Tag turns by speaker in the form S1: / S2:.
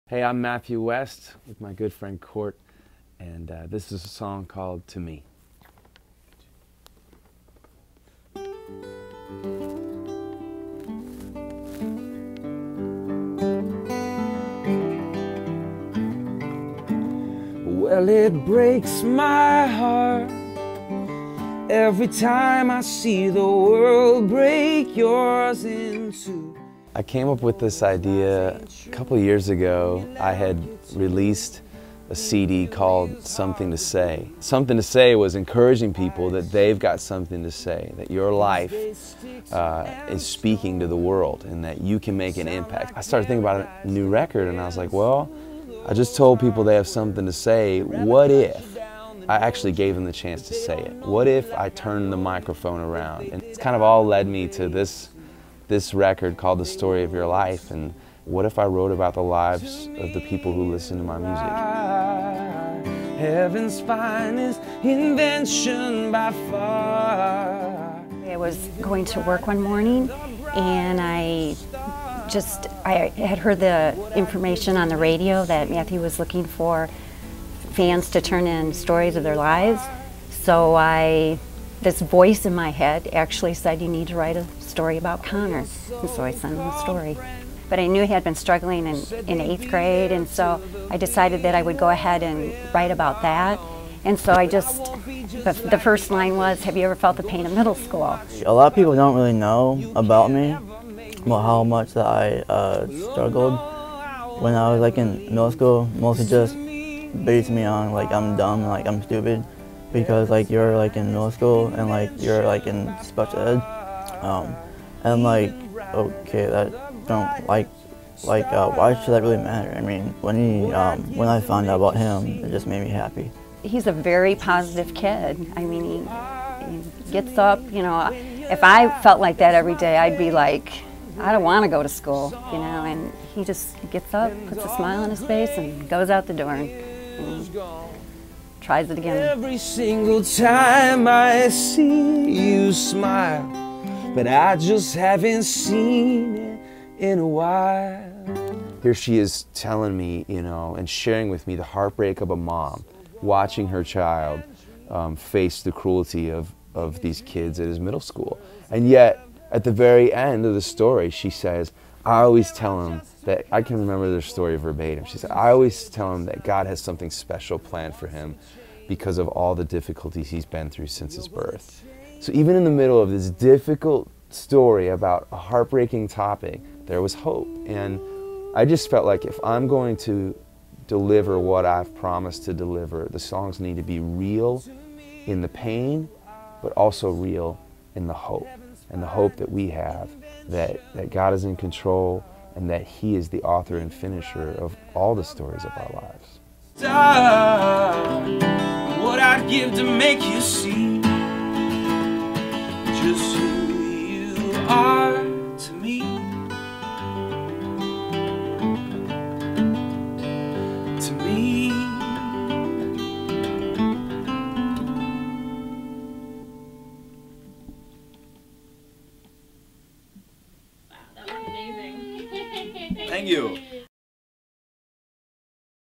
S1: Hey, I'm Matthew West with my good friend Court, and this is a song called To Me. Well, it breaks my heart every time I see the world break yours in two. I came up with this idea a couple of years ago. I had released a CD called Something to Say. Something to Say was encouraging people that they've got something to say, that your life is speaking to the world and that you can make an impact. I started thinking about a new record and I was like, well, I just told people they have something to say. What if I actually gave them the chance to say it? What if I turned the microphone around? And it's kind of all led me to this record called The Story of Your Life. And what if I wrote about the lives of the people who listen to my music? Heaven's finest invention by far.
S2: I was going to work one morning and I had heard the information on the radio that Matthew was looking for fans to turn in stories of their lives. So this voice in my head actually said, you need to write a story about Connor. And so I sent him the story. But I knew he had been struggling in 8th grade, and so I decided that I would go ahead and write about that. And so the first line was, have you ever felt the pain of middle school?
S3: A lot of people don't really know about me, about how much that I struggled when I was in middle school. Mostly just based me on I'm dumb and I'm stupid, because you're in middle school and you're in special ed, and okay, that don't why should that really matter? I mean, when I found out about him, it just made me happy.
S2: He's a very positive kid. I mean, he gets up, if I felt like that every day, I'd be like, I don't want to go to school, and he just gets up, puts a smile on his face, and goes out the door and tries it again.
S1: Every single time I see you smile, but I just haven't seen it in a while. Here she is telling me, and sharing with me the heartbreak of a mom watching her child face the cruelty of these kids at his middle school. And yet, at the very end of the story, she says, I always tell him that, I can remember their story verbatim. She said, I always tell him that God has something special planned for him because of all the difficulties he's been through since his birth. So even in the middle of this difficult story about a heartbreaking topic, there was hope. And I just felt like if I'm going to deliver what I've promised to deliver, the songs need to be real in the pain, but also real in the hope. And the hope that we have that God is in control and that He is the author and finisher of all the stories of our lives.
S4: What I'd give to make you see just who you are to me. To me.
S5: Wow, that was amazing.
S4: Thank you.